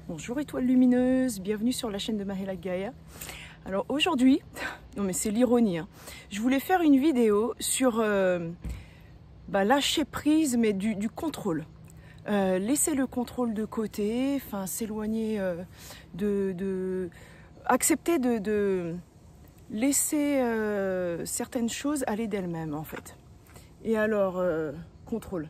Bonjour étoiles lumineuses, bienvenue sur la chaîne de Mahela Gaia. Alors aujourd'hui, non mais c'est l'ironie, hein, je voulais faire une vidéo sur lâcher prise mais du contrôle. Laisser le contrôle de côté, enfin s'éloigner accepter de laisser certaines choses aller d'elles-mêmes en fait. Et alors, contrôle,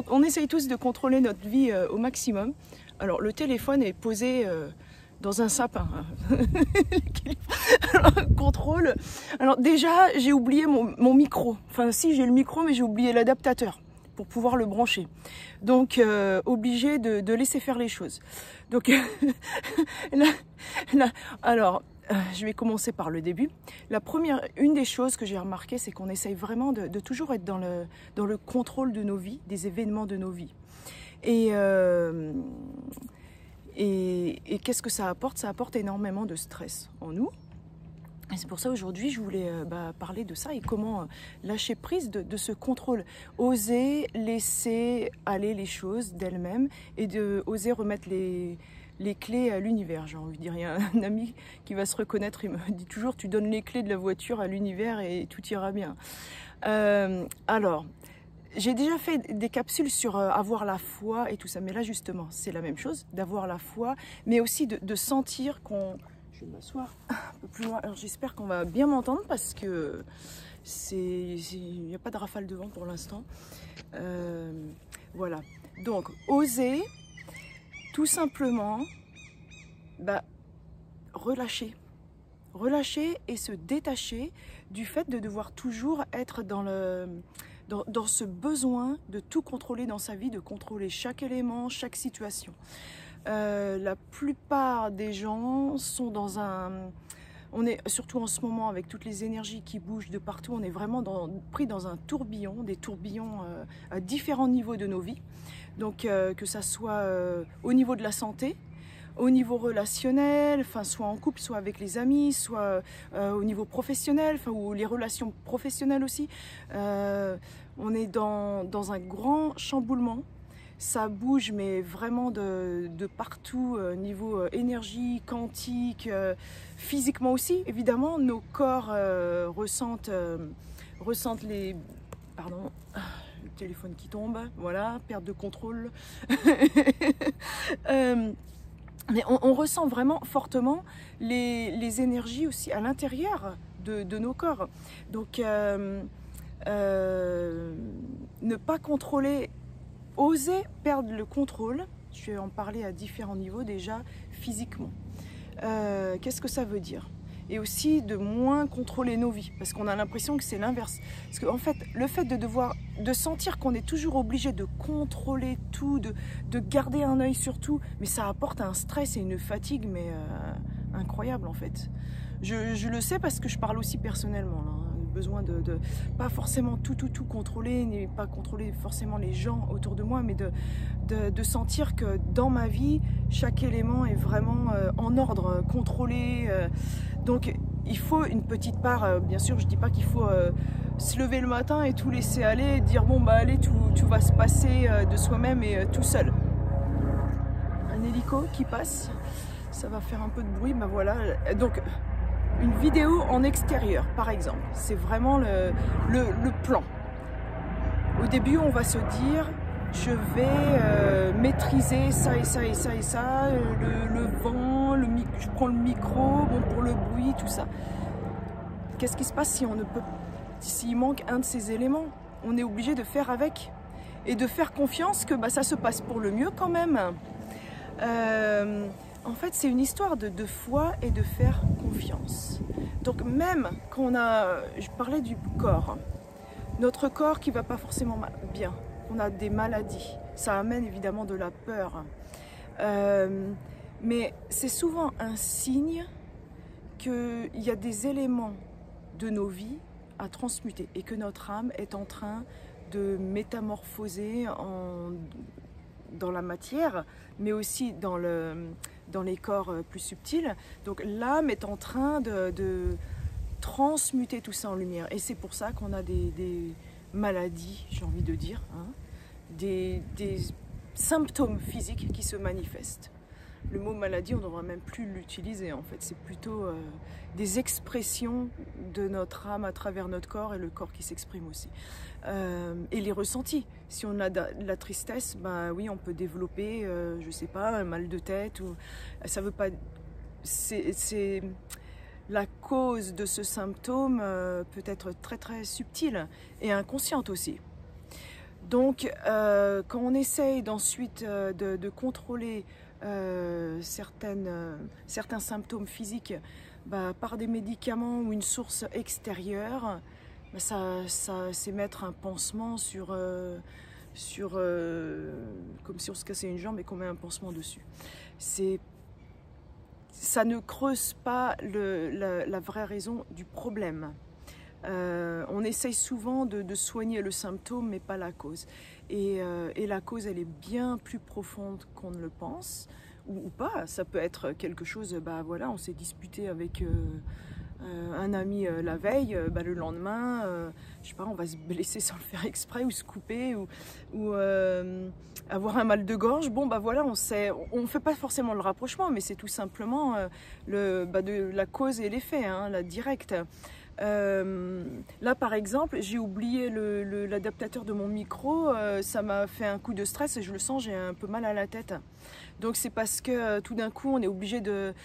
on essaye tous de contrôler notre vie au maximum. Alors le téléphone est posé dans un sapin. Alors, contrôle. Alors déjà j'ai oublié mon micro. Enfin si, j'ai le micro mais j'ai oublié l'adaptateur pour pouvoir le brancher. Donc obligé de laisser faire les choses. Donc alors je vais commencer par le début. Une des choses que j'ai remarqué, c'est qu'on essaye vraiment de toujours être dans le contrôle de nos vies, des événements de nos vies. Et qu'est-ce que ça apporte? Ça apporte énormément de stress en nous. Et c'est pour ça aujourd'hui, je voulais parler de ça et comment lâcher prise de ce contrôle. Oser laisser aller les choses d'elles-mêmes et oser remettre les clés à l'univers, j'ai envie de dire. Il y a un ami qui va se reconnaître, il me dit toujours, tu donnes les clés de la voiture à l'univers et tout ira bien. Alors, j'ai déjà fait des capsules sur avoir la foi et tout ça, mais là justement, c'est la même chose, d'avoir la foi, mais aussi de sentir qu'on... Je vais m'asseoir un peu plus loin, alors j'espère qu'on va bien m'entendre parce que il n'y a pas de rafale de vent pour l'instant. Voilà, donc oser tout simplement relâcher et se détacher du fait de devoir toujours être dans ce besoin de tout contrôler dans sa vie, de contrôler chaque élément, chaque situation. La plupart des gens sont on est, surtout en ce moment avec toutes les énergies qui bougent de partout, on est vraiment pris dans un tourbillon, des tourbillons à différents niveaux de nos vies. Donc que ça soit au niveau de la santé, au niveau relationnel, enfin soit en couple, soit avec les amis, soit au niveau professionnel, enfin ou les relations professionnelles aussi. On est dans un grand chamboulement. Ça bouge mais vraiment de partout, niveau énergie, quantique, physiquement aussi. Évidemment, nos corps ressentent les... Pardon, le téléphone qui tombe, voilà, perte de contrôle. Mais on ressent vraiment fortement les énergies aussi à l'intérieur de nos corps. Donc, ne pas contrôler... Oser perdre le contrôle, je vais en parler à différents niveaux déjà, physiquement. Qu'est-ce que ça veut dire? Et aussi de moins contrôler nos vies, parce qu'on a l'impression que c'est l'inverse. Parce qu'en fait, le fait de sentir qu'on est toujours obligé de contrôler tout, de garder un œil sur tout, mais ça apporte un stress et une fatigue, mais incroyable en fait. Je le sais parce que je parle aussi personnellement, là. Besoin de pas forcément tout contrôler, ni pas contrôler forcément les gens autour de moi, mais de sentir que dans ma vie, chaque élément est vraiment en ordre, contrôlé. Donc il faut une petite part, bien sûr, je dis pas qu'il faut se lever le matin et tout laisser aller, dire bon bah allez, tout va se passer de soi-même et tout seul. Un hélico qui passe, ça va faire un peu de bruit, bah voilà. Donc une vidéo en extérieur, par exemple, c'est vraiment le plan. Au début, on va se dire, je vais maîtriser ça et ça et ça et ça, le vent, je prends le micro, bon, pour le bruit, tout ça. Qu'est-ce qui se passe s'il manque un de ces éléments? On est obligé de faire avec et de faire confiance que ça se passe pour le mieux quand même. En fait, c'est une histoire de foi et de faire confiance. Donc même quand je parlais du corps, notre corps qui ne va pas forcément bien, on a des maladies, ça amène évidemment de la peur. Mais c'est souvent un signe qu'il y a des éléments de nos vies à transmuter et que notre âme est en train de métamorphoser dans la matière, mais aussi dans les corps plus subtils. Donc l'âme est en train de transmuter tout ça en lumière. Et c'est pour ça qu'on a des maladies, j'ai envie de dire, hein, des symptômes physiques qui se manifestent. Le mot maladie, on ne devrait même plus l'utiliser en fait. C'est plutôt des expressions de notre âme à travers notre corps et le corps qui s'exprime aussi. Et les ressentis. Si on a de la tristesse, bah oui, on peut développer, je sais pas, un mal de tête. Ou ça veut pas. C'est la cause de ce symptôme peut être très très subtile et inconsciente aussi. Donc, quand on essaye d'ensuite de contrôler certains symptômes physiques par des médicaments ou une source extérieure, c'est mettre un pansement comme si on se cassait une jambe et qu'on met un pansement dessus. Ça ne creuse pas la vraie raison du problème. On essaye souvent de soigner le symptôme, mais pas la cause. Et la cause, elle est bien plus profonde qu'on ne le pense, ou pas. Ça peut être quelque chose, voilà, on s'est disputé avec un ami la veille, le lendemain, je sais pas, on va se blesser sans le faire exprès, ou se couper, ou avoir un mal de gorge. Bon, voilà, on fait pas forcément le rapprochement, mais c'est tout simplement de la cause et l'effet, hein, la directe. Là par exemple j'ai oublié l'adaptateur de mon micro, ça m'a fait un coup de stress et je le sens, j'ai un peu mal à la tête. Donc c'est parce que tout d'un coup on est obligé de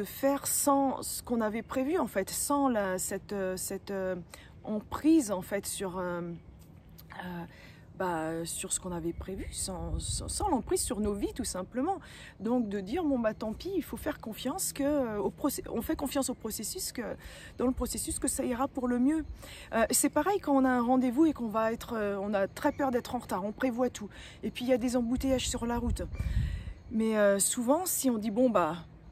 faire sans ce qu'on avait prévu en fait, sans cette emprise en fait sur ce qu'on avait prévu, sans l'emprise sur nos vies tout simplement. Donc de dire tant pis, il faut faire confiance on fait confiance au processus, dans le processus que ça ira pour le mieux. C'est pareil quand on a un rendez-vous et qu'on va on a très peur d'être en retard, on prévoit tout. Et puis il y a des embouteillages sur la route. Mais souvent si on dit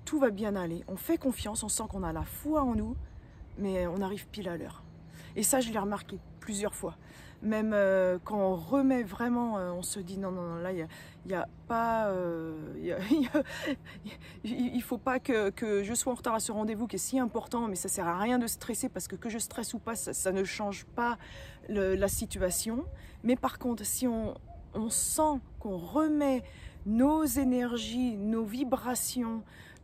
tout va bien aller, on fait confiance, on sent qu'on a la foi en nous, mais on arrive pile à l'heure. Et ça je l'ai remarqué plusieurs fois. Même quand on remet vraiment, on se dit non, là, il n'y a pas... il ne faut pas que je sois en retard à ce rendez-vous qui est si important, mais ça ne sert à rien de stresser parce que je stresse ou pas, ça ne change pas la situation. Mais par contre, si on sent qu'on remet nos énergies, nos vibrations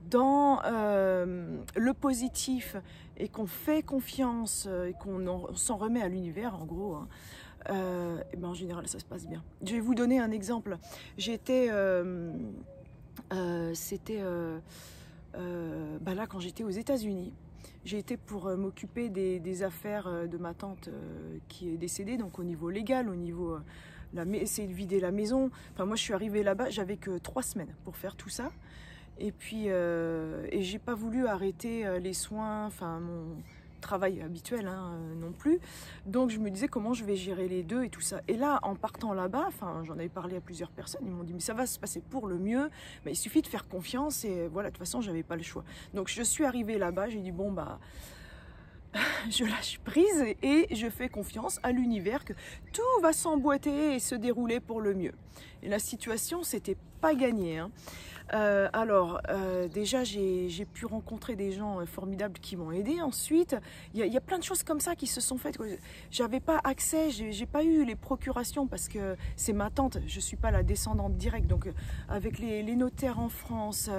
dans le positif et qu'on fait confiance et qu'on s'en remet à l'univers, en gros, hein, en général ça se passe bien. Je vais vous donner un exemple. C'était là quand j'étais aux États-Unis. J'ai été pour m'occuper des affaires de ma tante qui est décédée, donc au niveau légal, au niveau essayer de vider la maison. Enfin moi je suis arrivée là-bas, j'avais que 3 semaines pour faire tout ça. Et puis j'ai pas voulu arrêter les soins, enfin mon travail habituel non plus. Donc je me disais comment je vais gérer les deux et tout ça. Et là, en partant là-bas, enfin j'en avais parlé à plusieurs personnes, ils m'ont dit mais ça va se passer pour le mieux, mais il suffit de faire confiance et voilà, de toute façon j'avais pas le choix. Donc je suis arrivée là-bas, j'ai dit je lâche prise et je fais confiance à l'univers que tout va s'emboîter et se dérouler pour le mieux. Et la situation, c'était pas gagné, hein. Déjà j'ai pu rencontrer des gens formidables qui m'ont aidé. Ensuite il y a plein de choses comme ça qui se sont faites. J'avais pas accès, j'ai pas eu les procurations parce que c'est ma tante, je suis pas la descendante directe, donc avec les notaires en France,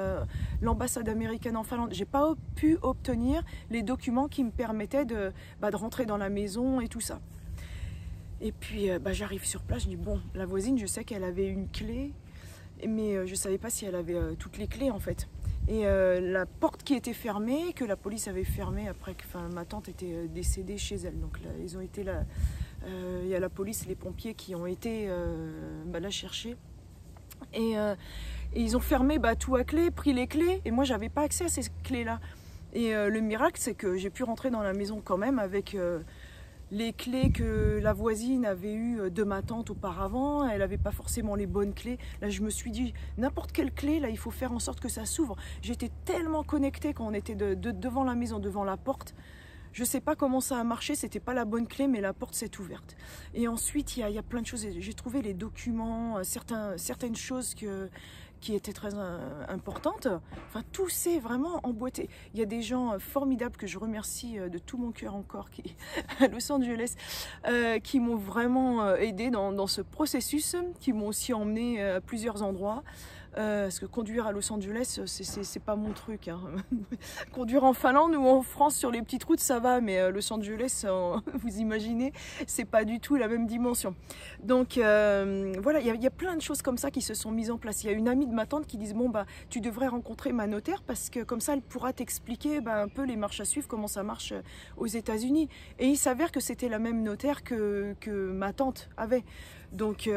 l'ambassade américaine en Finlande, j'ai pas pu obtenir les documents qui me permettaient de rentrer dans la maison et tout ça. Et puis j'arrive sur place, je dis la voisine, je sais qu'elle avait une clé, mais je ne savais pas si elle avait toutes les clés en fait. Et la porte qui était fermée, que la police avait fermée après que ma tante était décédée chez elle. Donc là, ils ont été là, il y a la police et les pompiers qui ont été la chercher. Et ils ont fermé tout à clé, pris les clés, et moi j'avais pas accès à ces clés-là. Et le miracle, c'est que j'ai pu rentrer dans la maison quand même avec les clés que la voisine avait eues de ma tante auparavant. Elle n'avait pas forcément les bonnes clés. Là, je me suis dit, n'importe quelle clé, là, il faut faire en sorte que ça s'ouvre. J'étais tellement connectée quand on était devant la maison, devant la porte. Je ne sais pas comment ça a marché, c'était pas la bonne clé, mais la porte s'est ouverte. Et ensuite, il y a plein de choses. J'ai trouvé les documents, certaines choses qui était très importante. Enfin, tout s'est vraiment emboîté. Il y a des gens formidables que je remercie de tout mon cœur encore qui, à Los Angeles, qui m'ont vraiment aidé dans ce processus, qui m'ont aussi emmené à plusieurs endroits. Parce que conduire à Los Angeles, c'est pas mon truc. Hein. Conduire en Finlande ou en France sur les petites routes, ça va, mais Los Angeles, vous imaginez, c'est pas du tout la même dimension. Donc voilà, il y a plein de choses comme ça qui se sont mises en place. Il y a une amie de ma tante qui dit bon bah tu devrais rencontrer ma notaire parce que comme ça elle pourra t'expliquer un peu les marches à suivre, comment ça marche aux États-Unis. Et il s'avère que c'était la même notaire que ma tante avait. Donc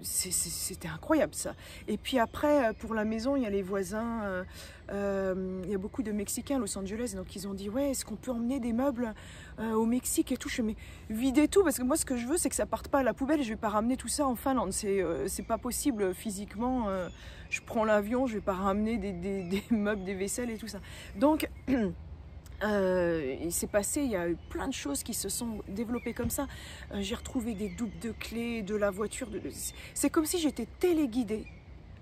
c'était incroyable ça. Et puis après, pour la maison, il y a les voisins, il y a beaucoup de Mexicains à Los Angeles, donc ils ont dit ouais, est-ce qu'on peut emmener des meubles au Mexique et tout. Je me videz tout, parce que moi ce que je veux c'est que ça parte pas à la poubelle et je vais pas ramener tout ça en Finlande. C'est pas possible physiquement. Je prends l'avion, je vais pas ramener des meubles, des vaisselles et tout ça. Donc il s'est passé, il y a eu plein de choses qui se sont développées comme ça. J'ai retrouvé des doubles de clés de la voiture. C'est comme si j'étais téléguidée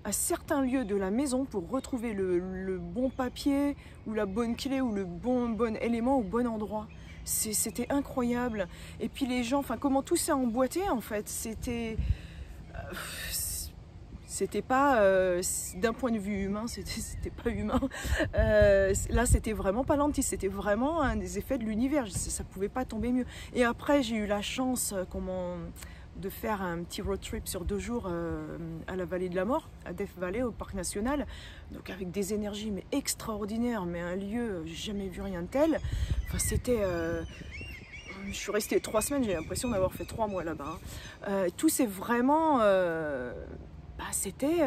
à certains lieux de la maison pour retrouver le bon papier ou la bonne clé ou le bon élément au bon endroit. C'était incroyable. Et puis les gens, enfin comment tout s'est emboîté en fait. C'était pas, d'un point de vue humain, c'était pas humain. Là, c'était vraiment pas lentille, c'était vraiment un des effets de l'univers. Ça pouvait pas tomber mieux. Et après, j'ai eu la chance de faire un petit road trip sur 2 jours à la Vallée de la Mort, à Death Valley, au Parc National. Donc avec des énergies mais extraordinaires, mais un lieu, j'ai jamais vu rien de tel. Enfin, c'était... je suis restée 3 semaines, j'ai l'impression d'avoir fait 3 mois là-bas. Tout c'est vraiment... c'était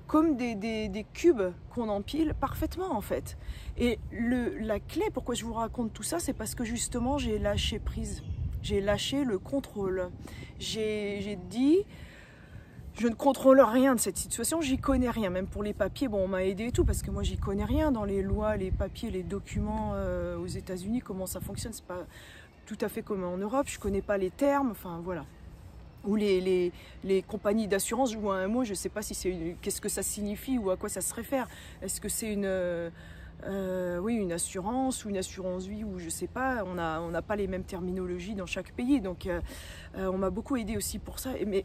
comme des cubes qu'on empile parfaitement en fait. Et la clé, pourquoi je vous raconte tout ça, c'est parce que justement j'ai lâché prise. J'ai lâché le contrôle. J'ai dit, je ne contrôle rien de cette situation, j'y connais rien. Même pour les papiers, bon on m'a aidé et tout, parce que moi j'y connais rien dans les lois, les papiers, les documents aux États-Unis, comment ça fonctionne. C'est pas tout à fait comme en Europe, je connais pas les termes, enfin voilà. Ou les compagnies d'assurance, je vois un mot, je ne sais pas si c'est qu'est-ce que ça signifie ou à quoi ça se réfère. Est-ce que c'est une assurance ou une assurance vie ou je ne sais pas. On n'a pas les mêmes terminologies dans chaque pays, donc on m'a beaucoup aidé aussi pour ça. Mais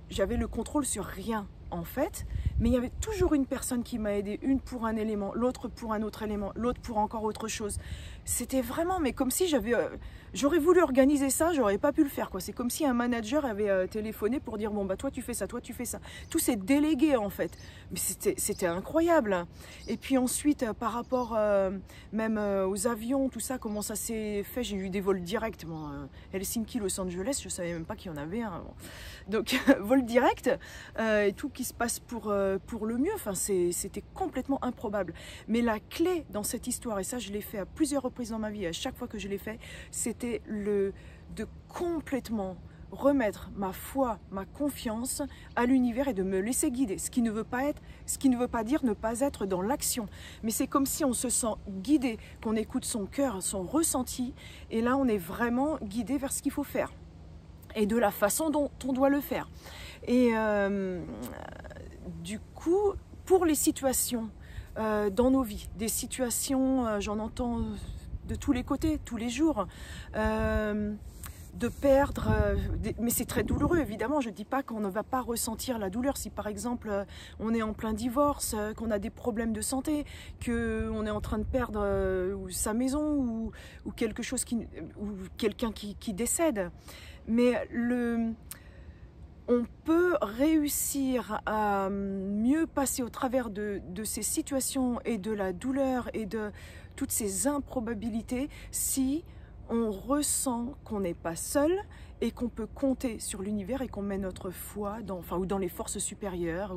j'avais le contrôle sur rien en fait, mais il y avait toujours une personne qui m'a aidé, une pour un élément, l'autre pour un autre élément, l'autre pour encore autre chose. C'était vraiment, mais comme si j'aurais voulu organiser ça, j'aurais pas pu le faire quoi. C'est comme si un manager avait téléphoné pour dire bon bah toi tu fais ça, toi tu fais ça. Tout s'est délégué en fait, mais c'était incroyable. Et puis ensuite par rapport même aux avions, tout ça, comment ça s'est fait, j'ai eu des vols directs, moi, Helsinki, Los Angeles, je savais même pas qu'il y en avait un. Bon. Donc vol direct et tout qui se passe pour le mieux. Enfin c'était complètement improbable. Mais la clé dans cette histoire, et ça je l'ai fait à plusieurs reprises dans ma vie, à chaque fois que je l'ai fait, c'était de complètement remettre ma foi, ma confiance à l'univers et de me laisser guider. Ce qui ne veut pas dire ne pas être dans l'action. Mais c'est comme si on se sent guidé, qu'on écoute son cœur, son ressenti, et là on est vraiment guidé vers ce qu'il faut faire et de la façon dont on doit le faire. Et du coup, pour les situations dans nos vies, des situations, j'en entends de tous les côtés, tous les jours, de perdre, mais c'est très douloureux évidemment, je ne dis pas qu'on ne va pas ressentir la douleur si par exemple on est en plein divorce, qu'on a des problèmes de santé, qu'on est en train de perdre sa maison ou quelque chose ou quelqu'un qui décède. Mais on peut réussir à mieux passer au travers de ces situations et de la douleur et de toutes ces improbabilités si on ressent qu'on n'est pas seul et qu'on peut compter sur l'univers et qu'on met notre foi ou dans les forces supérieures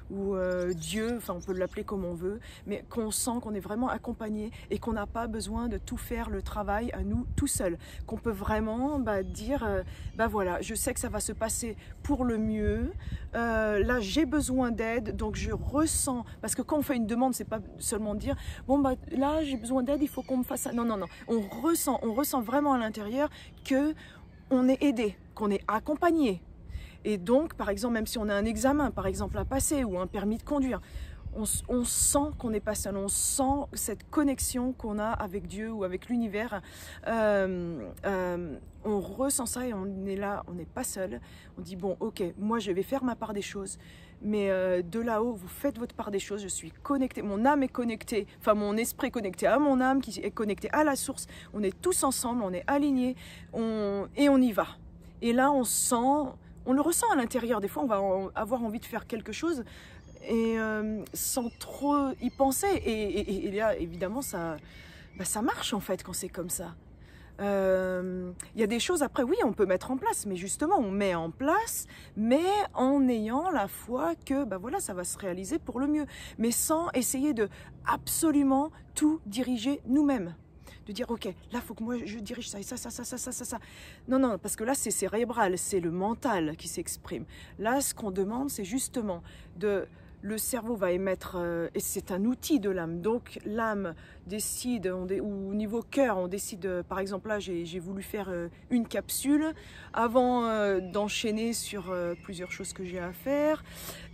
ou Dieu, on peut l'appeler comme on veut, mais qu'on sent qu'on est vraiment accompagné et qu'on n'a pas besoin de tout faire le travail à nous tout seul, qu'on peut vraiment dire voilà, je sais que ça va se passer pour le mieux, là j'ai besoin d'aide, donc je ressens, parce que quand on fait une demande, c'est pas seulement dire bon là j'ai besoin d'aide, il faut qu'on me fasse ça, non, on ressent vraiment à l'intérieur que on est aidé, qu'on est accompagné. Et donc, par exemple, même si on a un examen, par exemple, à passer ou un permis de conduire, on sent qu'on n'est pas seul, on sent cette connexion qu'on a avec Dieu ou avec l'univers. On ressent ça et on est là, on n'est pas seul. On dit bon, ok, moi je vais faire ma part des choses, mais de là-haut, vous faites votre part des choses. Je suis connectée, mon âme est connectée, enfin mon esprit est connecté à mon âme qui est connecté à la source. On est tous ensemble, on est alignés et on y va. Et là, on sent, on le ressent à l'intérieur. Des fois, on va avoir envie de faire quelque chose. Et sans trop y penser. Et là, évidemment, ça marche en fait quand c'est comme ça. Y a des choses après, oui, on peut mettre en place, mais justement, on met en place, mais en ayant la foi que voilà, ça va se réaliser pour le mieux, mais sans essayer de absolument tout diriger nous-mêmes. De dire, ok, là, il faut que moi, je dirige ça, et ça. Non, parce que là, c'est cérébral, c'est le mental qui s'exprime. Là, ce qu'on demande, c'est justement le cerveau va émettre, et c'est un outil de l'âme, donc l'âme décide, ou au niveau cœur, on décide, par exemple là j'ai voulu faire une capsule avant d'enchaîner sur plusieurs choses que j'ai à faire,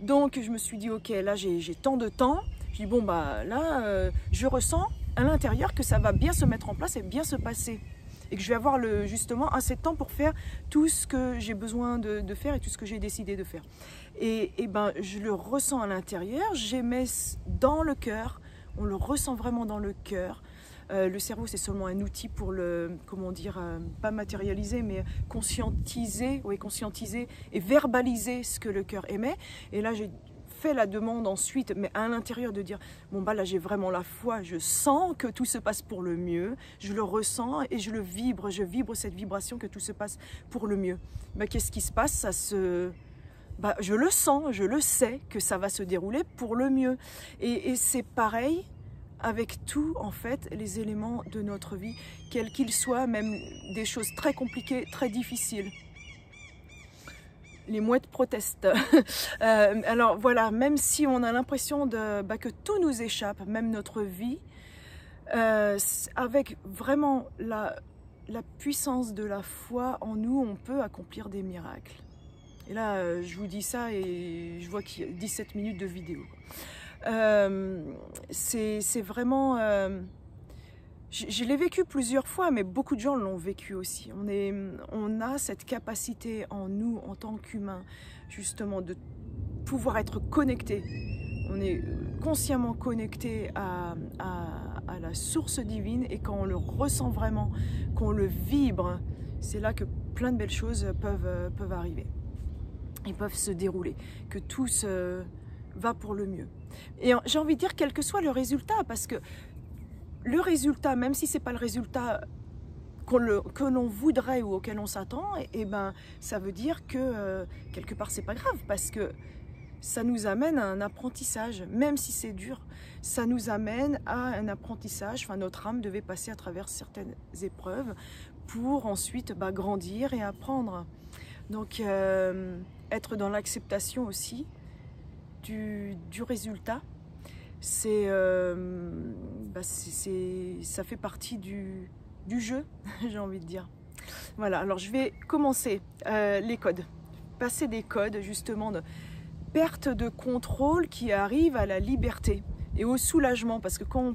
donc je me suis dit ok, là j'ai tant de temps, je dis bon là je ressens à l'intérieur que ça va bien se mettre en place et bien se passer. Et que je vais avoir justement assez de temps pour faire tout ce que j'ai besoin de faire et tout ce que j'ai décidé de faire. Et je le ressens à l'intérieur, j'émets dans le cœur, on le ressent vraiment dans le cœur. Le cerveau, c'est seulement un outil pour pas matérialiser, mais conscientiser et verbaliser ce que le cœur émet. Et là, j'ai fait la demande ensuite, mais à l'intérieur de dire bon là j'ai vraiment la foi, je sens que tout se passe pour le mieux, je le ressens et je vibre cette vibration que tout se passe pour le mieux. Qu'est-ce qui se passe? Je le sens, je le sais que ça va se dérouler pour le mieux. Et c'est pareil avec tout en fait les éléments de notre vie, quels qu'ils soient, même des choses très compliquées, très difficiles. Les mouettes protestent. Alors voilà, même si on a l'impression que tout nous échappe, même notre vie, avec vraiment la puissance de la foi en nous, on peut accomplir des miracles. Et là, je vous dis ça et je vois qu'il y a 17 minutes de vidéo. C'est vraiment... je l'ai vécu plusieurs fois, mais beaucoup de gens l'ont vécu aussi. On a cette capacité en nous, en tant qu'humains, justement, de pouvoir être connectés. On est consciemment connecté à la source divine, et quand on le ressent vraiment, qu'on le vibre, c'est là que plein de belles choses peuvent arriver. Ils peuvent se dérouler, que tout va pour le mieux. Et j'ai envie de dire, quel que soit le résultat, parce que le résultat, même si ce n'est pas le résultat que l'on voudrait ou auquel on s'attend, ça veut dire que quelque part, c'est pas grave, parce que ça nous amène à un apprentissage, même si c'est dur, ça nous amène à un apprentissage. Enfin, notre âme devait passer à travers certaines épreuves pour ensuite grandir et apprendre. Donc, être dans l'acceptation aussi du résultat, ça fait partie du jeu, j'ai envie de dire. Voilà, alors je vais commencer les codes, passer des codes justement de perte de contrôle qui arrive à la liberté et au soulagement, parce que quand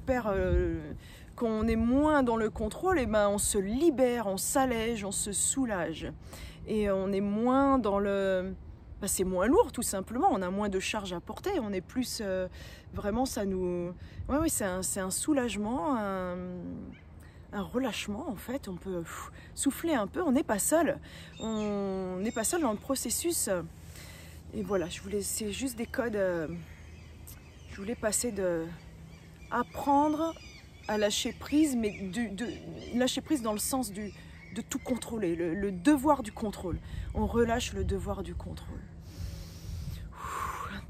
on est moins dans le contrôle, on se libère, on s'allège, on se soulage. Et on est moins dans le... c'est moins lourd tout simplement, on a moins de charges à porter, on est plus... vraiment ça nous... Oui, c'est un soulagement, un relâchement en fait, on peut souffler un peu, on n'est pas seul. On n'est pas seul dans le processus. Et voilà, c'est juste des codes, je voulais passer de apprendre à lâcher prise, mais lâcher prise dans le sens de tout contrôler, le devoir du contrôle. On relâche le devoir du contrôle.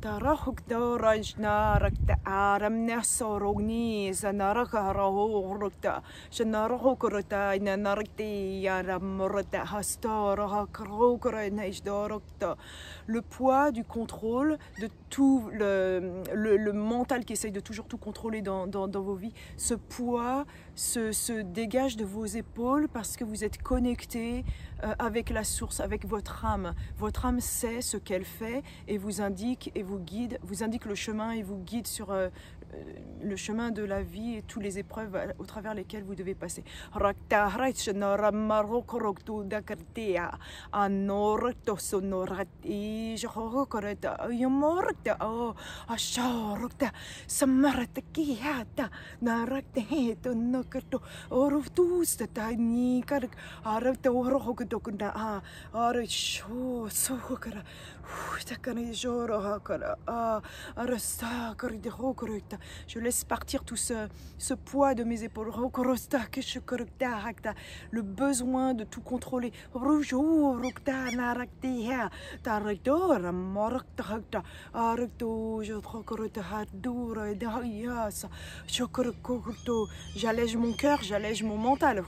Tarahuk dorajna rakta aramna sorogni zanarakarohurta shanarahokurta inarakti yaramurta hastorahakrokurnajdorokta. Le poids du contrôle, de tout le mental qui essaye de toujours tout contrôler dans vos vies, ce poids se dégage de vos épaules parce que vous êtes connecté avec la source, avec votre âme. Votre âme sait ce qu'elle fait et vous indique et vous guide, vous indique le chemin et vous guide sur le chemin de la vie et toutes les épreuves au travers lesquelles vous devez passer. Je laisse partir tout ce poids de mes épaules. Le besoin de tout contrôler. J'allège mon cœur, j'allège mon mental.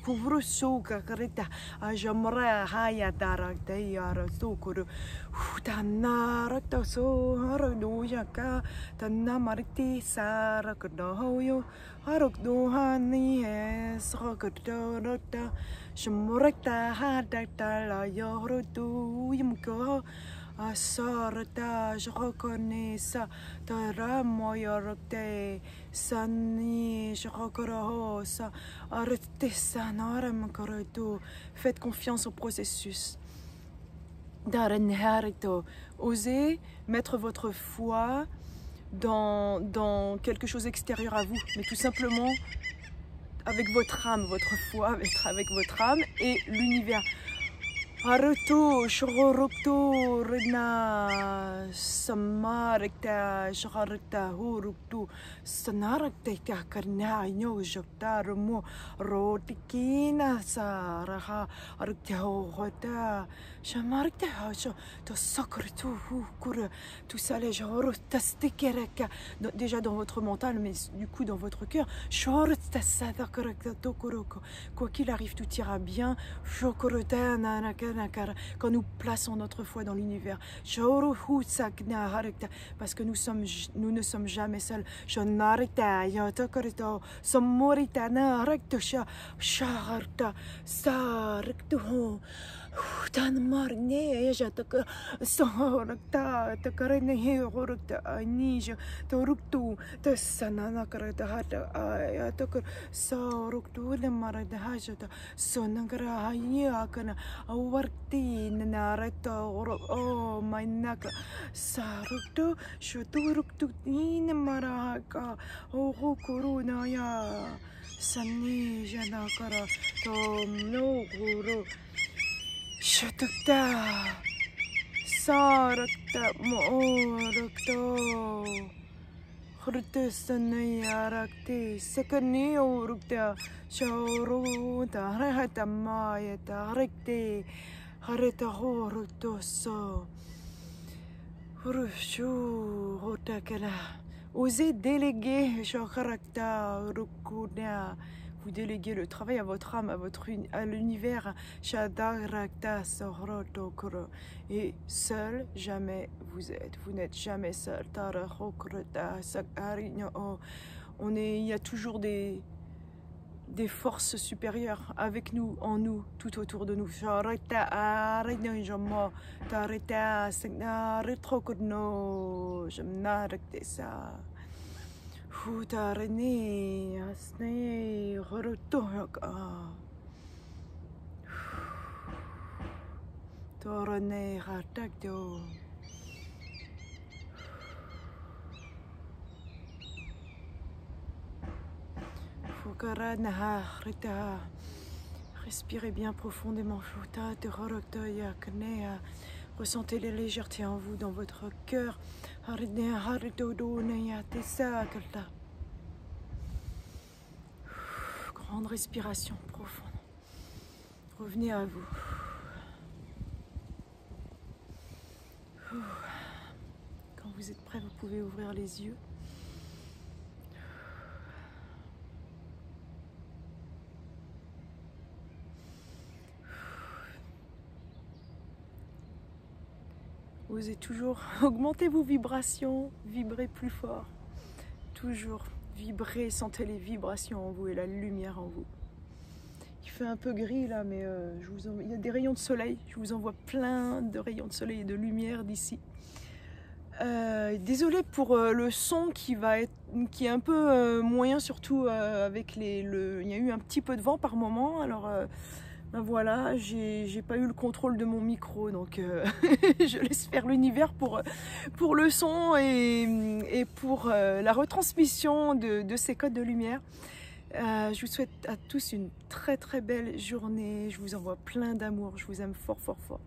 Asarata, je reconnais ça. Taramoyorokte, Sani, je reconnais ça. Arrêtez ça, naramkoroto. Faites confiance au processus. Darenharito. Osez mettre votre foi dans quelque chose extérieur à vous, mais tout simplement avec votre âme, votre foi, avec votre âme et l'univers. Haruto, shorokto, rena, samarekta, sharakta, huruktu, sanarakta, karna, no, joktarumo, rotikina, saraha, arukta, hota, shamarekta, to sokortu, hukura, tout ça, les gens, tastikereka, déjà dans votre mental, mais du coup dans votre cœur, shorta, sadakoreka, tokoroko, quoi qu'il arrive, tout ira bien, shokorota, nanaka. Quand nous plaçons notre foi dans l'univers, parce que nous ne sommes jamais seuls. Tan marne ja tak sorakta takarne he orukta anija toruktu tasanana karata hata ya tak soruktu le marada hajata sonangara ya kana awarti narata o mainaka saruktu shoturuktu in maraka o koruna ya sanni jana kara tom no guru Shatukta Sarakta Morakto Hurtusanayarakti Sakani Urukta Shauruta Harahata Mayata Harakti Harata Horutoso Hurushu Hotakala. Osez déléguer Shakarakta Rukuna. Vous déléguez le travail à votre âme, à l'univers. Et seul, jamais vous êtes. Vous n'êtes jamais seul. Il y a toujours des forces supérieures avec nous, en nous, tout autour de nous. Hutarani asne horutohaka torane hatakdo fukarana rita. Respirez bien profondément. Ressentez les légèretés en vous, dans votre cœur. Grande respiration profonde. Revenez à vous. Quand vous êtes prêts, vous pouvez ouvrir les yeux. Osez toujours augmenter vos vibrations, vibrer plus fort. Toujours vibrer, sentez les vibrations en vous et la lumière en vous. Il fait un peu gris là, mais il y a des rayons de soleil. Je vous envoie plein de rayons de soleil et de lumière d'ici. Désolée pour le son qui est un peu moyen, surtout avec il y a eu un petit peu de vent par moment. Alors ben voilà, j'ai pas eu le contrôle de mon micro, donc je laisse faire l'univers pour le son et pour la retransmission de ces codes de lumière. Je vous souhaite à tous une très très belle journée. Je vous envoie plein d'amour. Je vous aime fort fort fort.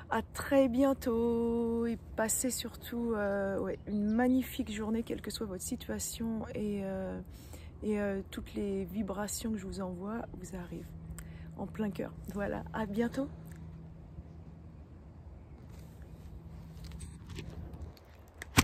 À très bientôt et passez surtout une magnifique journée, quelle que soit votre situation, et toutes les vibrations que je vous envoie vous arrivent en plein cœur. Voilà, à bientôt.